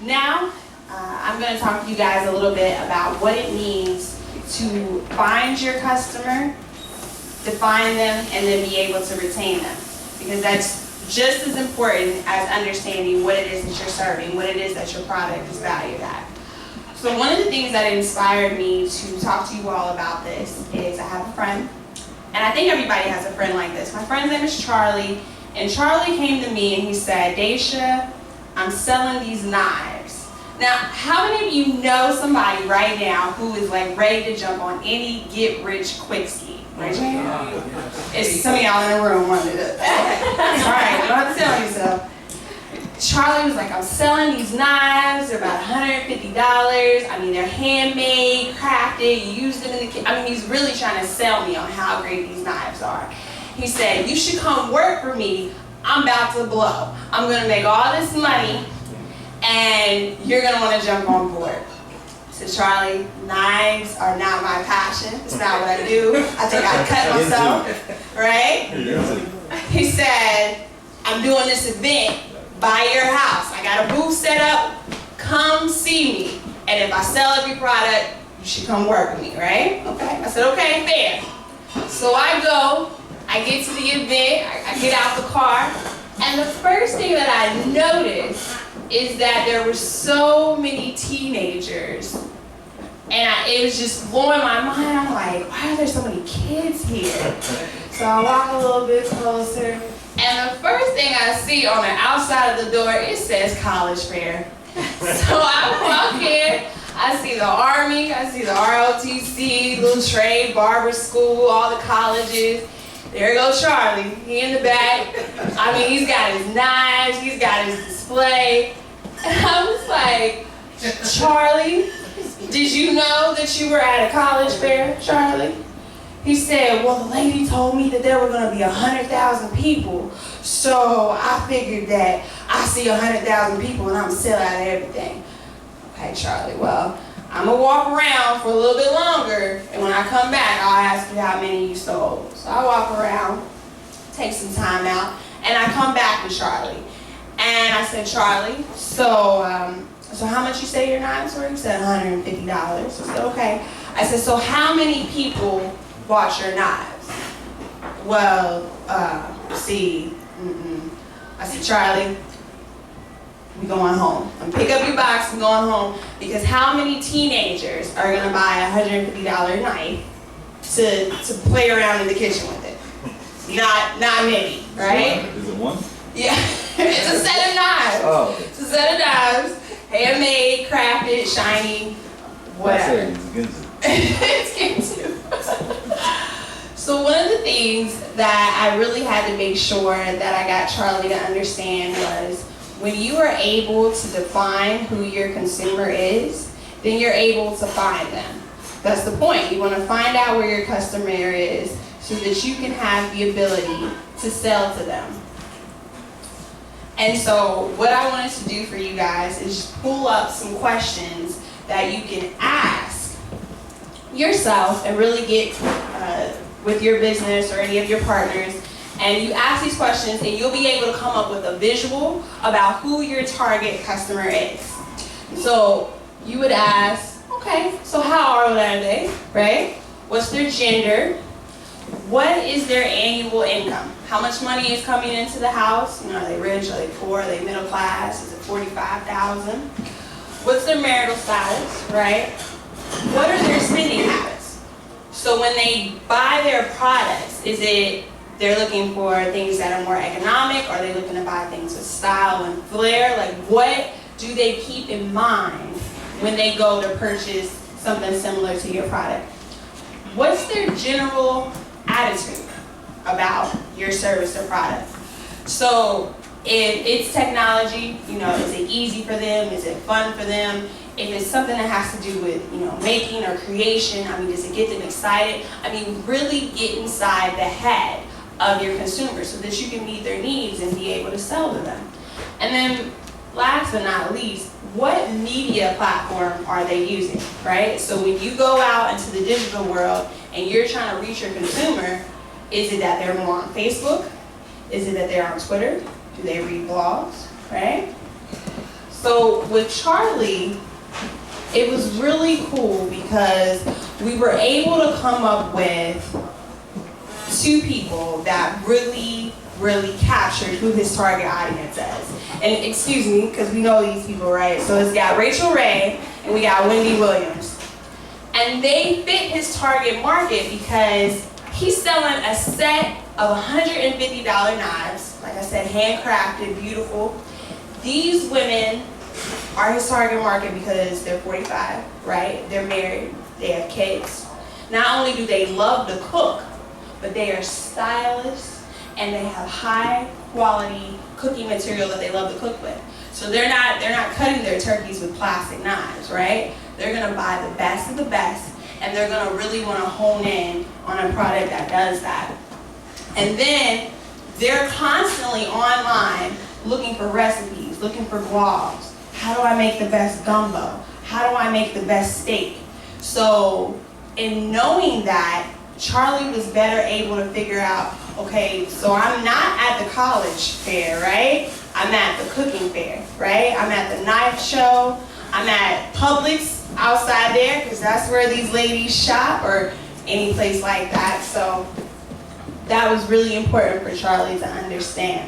Now, I'm going to talk to you guys a little bit about what it means to find your customer, define them, and then be able to retain them. Because that's just as important as understanding what it is that you're serving, what it is that your product is valued at. So one of the things that inspired me to talk to you all about this is I have a friend, and I think everybody has a friend like this. My friend's name is Charlie, and Charlie came to me and he said, Daisha, I'm selling these knives. Now, how many of you know somebody right now who is like ready to jump on any get-rich-quick scheme? Raise your hand. It's some of y'all in the room wanted it. All right, you don't have to tell yourself. Charlie was like, I'm selling these knives. They're about $150. I mean, they're handmade, crafted. You use them in the kitchen. I mean, he's really trying to sell me on how great these knives are. He said, you should come work for me. I'm about to blow. I'm going to make all this money, and you're going to want to jump on board. I said, Charlie, knives are not my passion. It's not what I do. I think I cut myself, right? He said, I'm doing this event by your house. I got a booth set up. Come see me. And if I sell every product, you should come work with me, right? Okay. I said, okay, fair. So I go. I get to the event. I get out the car. And the first thing that I noticed is that there were so many teenagers. And it was just blowing my mind. I'm like, why are there so many kids here? So I walk a little bit closer. And the first thing I see on the outside of the door, it says college fair. So I walk in, I see the Army, I see the ROTC, little trade, barber school, all the colleges. There goes Charlie, he in the back. I mean, he's got his knives, he's got his display. And I was like, Charlie, did you know that you were at a college fair, Charlie? He said, well, the lady told me that there were going to be 100,000 people. So I figured that I see 100,000 people and I'm selling out of everything. Okay, Charlie, well, I'm going to walk around for a little bit longer. And when I come back, I'll ask you how many you sold. So I walk around, take some time out, and I come back with Charlie. And I said, Charlie, so how much you say your knives were? He said $150. I said, okay. I said, so how many people bought your knives? Well, I said, Charlie, we going home. I'm pick up your box and going home, because how many teenagers are gonna buy a $150 knife to play around in the kitchen with it? Not many, right? Is it one? Yeah, it's a set of knives. Oh. It's a set of knives, handmade, crafted, shiny, whatever. It's Ginsu. So one of the things that I really had to make sure that I got Charlie to understand was, when you are able to define who your consumer is, then you're able to find them. That's the point. You want to find out where your customer is so that you can have the ability to sell to them. And so what I wanted to do for you guys is pull up some questions that you can ask yourself and really get with your business or any of your partners. And you ask these questions and you'll be able to come up with a visual about who your target customer is. So you would ask, okay, so how old are they, right? What's their gender? What is their annual income? How much money is coming into the house? You know, are they rich, are they poor, are they middle class? Is it $45,000? What's their marital status, right? What are their spending habits? So when they buy their products, is it they're looking for things that are more economic? Or are they looking to buy things with style and flair? Like, what do they keep in mind when they go to purchase something similar to your product? What's their general attitude about your service or product? So if it's technology, you know, is it easy for them? Is it fun for them? If it's something that has to do with, you know, making or creation, I mean, does it get them excited? I mean, really get inside the head of your consumers so that you can meet their needs and be able to sell to them. And then last but not least, what media platform are they using, right? So when you go out into the digital world and you're trying to reach your consumer, is it that they're more on Facebook? Is it that they're on Twitter? Do they read blogs, right? So with Charlie, it was really cool because we were able to come up with 2 people that really captured who his target audience is. And excuse me, because we know these people, right? So it's got Rachel Ray and we got Wendy Williams. And they fit his target market because he's selling a set of $150 knives. Like I said, handcrafted, beautiful. These women are his target market because they're 45, right? They're married, they have kids. Not only do they love to cook, but they are stylists and they have high quality cooking material that they love to cook with. So they're not cutting their turkeys with plastic knives, right? They're gonna buy the best of the best and they're gonna really wanna hone in on a product that does that. And then they're constantly online looking for recipes, looking for blogs. How do I make the best gumbo? How do I make the best steak? So in knowing that, Charlie was better able to figure out, okay, so I'm not at the college fair, right? I'm at the cooking fair, right? I'm at the knife show. I'm at Publix outside there because that's where these ladies shop, or any place like that. So that was really important for Charlie to understand.